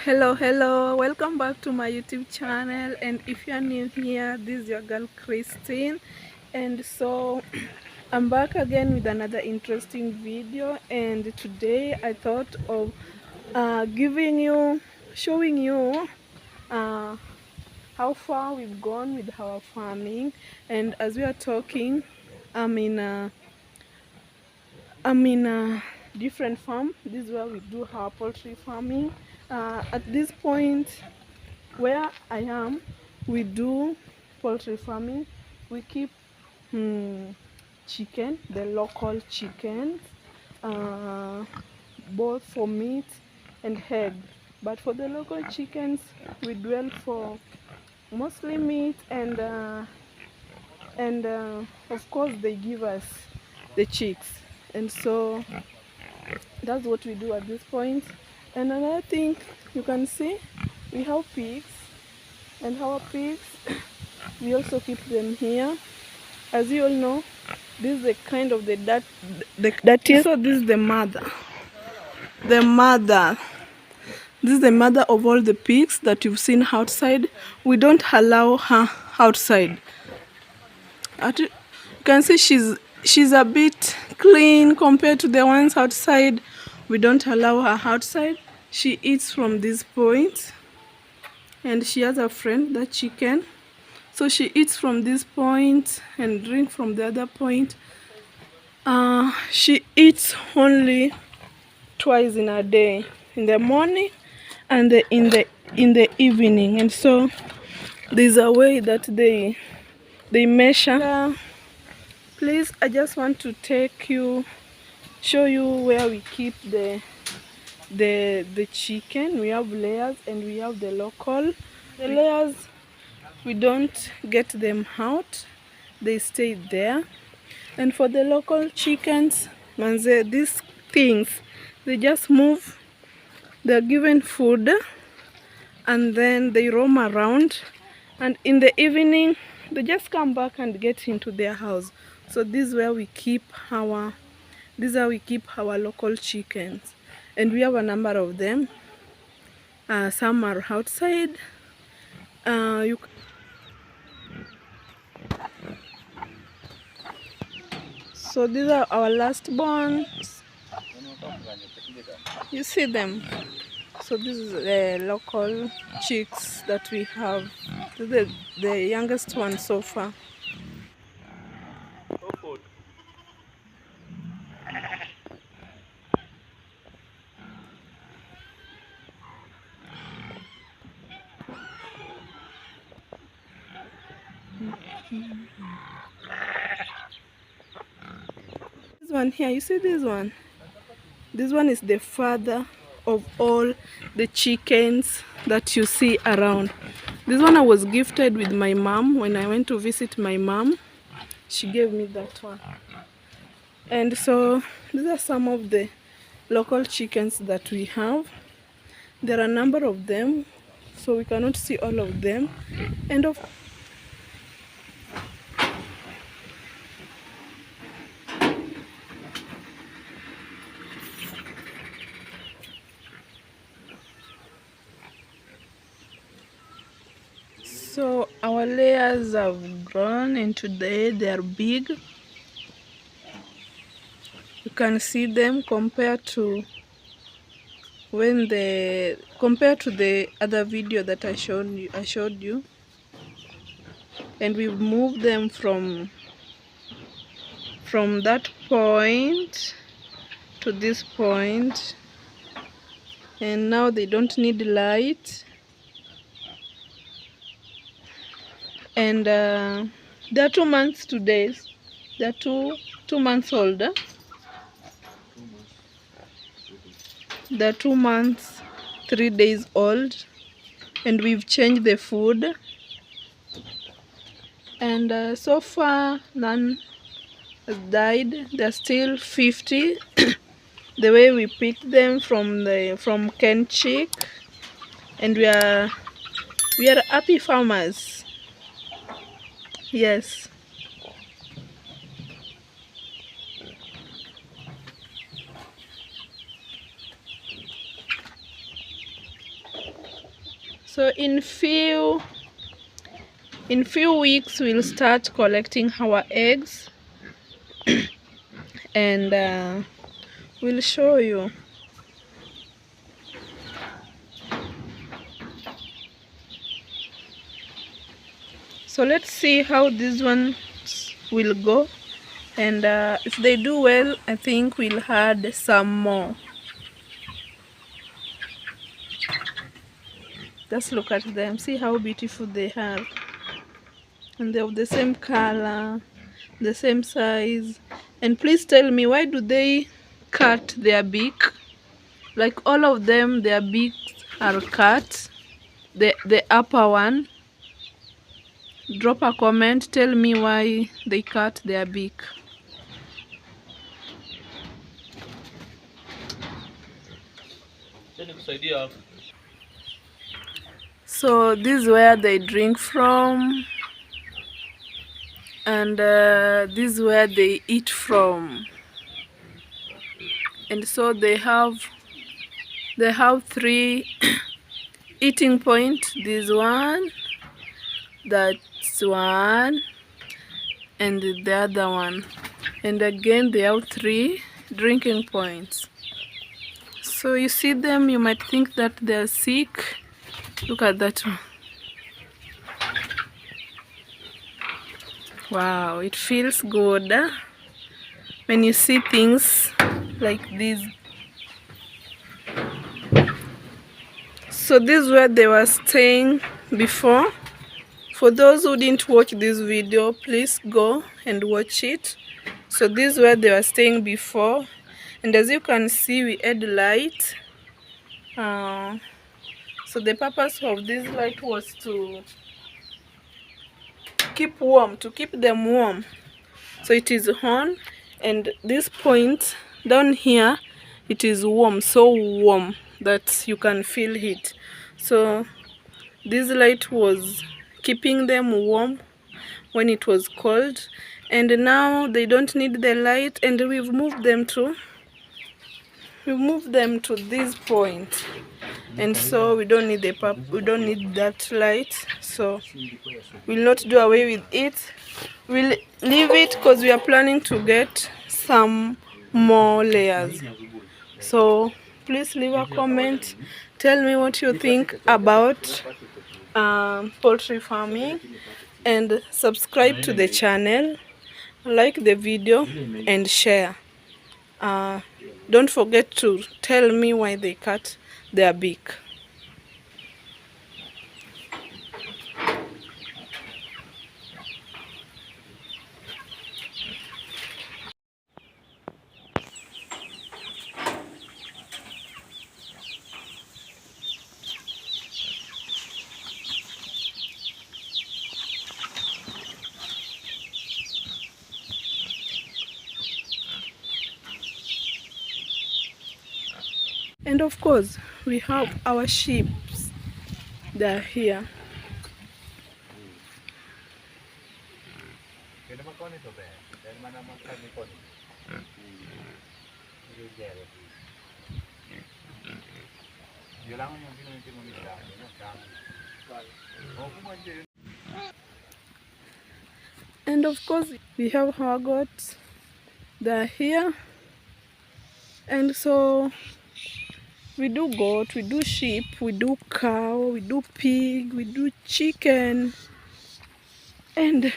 Hello, welcome back to my YouTube channel. And if you are new here, this is your girl Christine. And so I'm back again with another interesting video. And today I thought of showing you uh, how far we've gone with our farming. And as we are talking, I'm in a different farm. This is where we do our poultry farming. At this point where I am, we do poultry farming. We keep chicken, the local chickens, uh, both for meat and egg. But for the local chickens, we dwell for mostly meat, and of course they give us the chicks, and so that's what we do at this point. And another thing, you can see we have pigs, and our pigs we also keep them here. As you all know, this is the kind of the dirtiest. So this is the mother. This is the mother of all the pigs that you've seen outside. We don't allow her outside. You can see she's a bit clean compared to the ones outside. We don't allow her outside. She eats from this point, and she has a friend, that chicken. So she eats from this point and drink from the other point. She eats only twice in a day, in the morning and in the evening. And so there's a way that they measure. Please, I just want to show you where we keep the chicken. We have layers and we have the local. The layers, we don't get them out, they stay there. And for the local chickens, these things, they just move. They're given food and then they roam around, and in the evening they just come back and get into their house. So this is where we keep our local chickens, and we have a number of them. Some are outside. So these are our last borns. You see them. So this is the local chicks that we have. This is the youngest one so far. This one here, you see this one? This one is the father of all the chickens that you see around. This one I was gifted with my mom when I went to visit my mom. She gave me that one. And so these are some of the local chickens that we have. There are a number of them, so we cannot see all of them. And so our layers have grown, and today they are big. You can see them compared to the other video that I showed you. And we've moved them from that point to this point, and now they don't need light. And they're 2 months today. They're two months older. They're 2 months 3 days old, and we've changed the food. And so far none has died. They're still 50. The way we picked them from Ken Chick, and we are happy farmers. Yes. So in few weeks we'll start collecting our eggs and we'll show you. So let's see how these ones will go, and if they do well, I think we'll add some more. Just look at them, see how beautiful they are, and they have the same color, the same size. And please tell me, why do they cut their beak? Like all of them, their beaks are cut, the upper one. Drop a comment, tell me why they cut their beak. So this is where they drink from, and this is where they eat from. And so they have 3 eating points. This one, that's one, and the other one, and again they have 3 drinking points. So you see them, you might think that they're sick. Look at that one. Wow, it feels good when you see things like this. So this is where they were staying before. For those who didn't watch this video, please go and watch it. So this is where they were staying before, and as you can see, we add light. So the purpose of this light was to keep warm, to keep them warm. So it is on, and this point down here, it is warm, so warm that you can feel it. So this light was keeping them warm when it was cold, and now they don't need the light, and we've moved them to this point, and so we don't need that light. So we'll not do away with it, we'll leave it, because we are planning to get some more layers. So please leave a comment, tell me what you think about poultry farming, and subscribe to the channel, like the video, and share. Don't forget to tell me why they cut their beak. And of course, we have our sheep. They're here. And of course, we have our goats. They're here. And so we do goat, we do sheep, we do cow, we do pig, we do chicken, and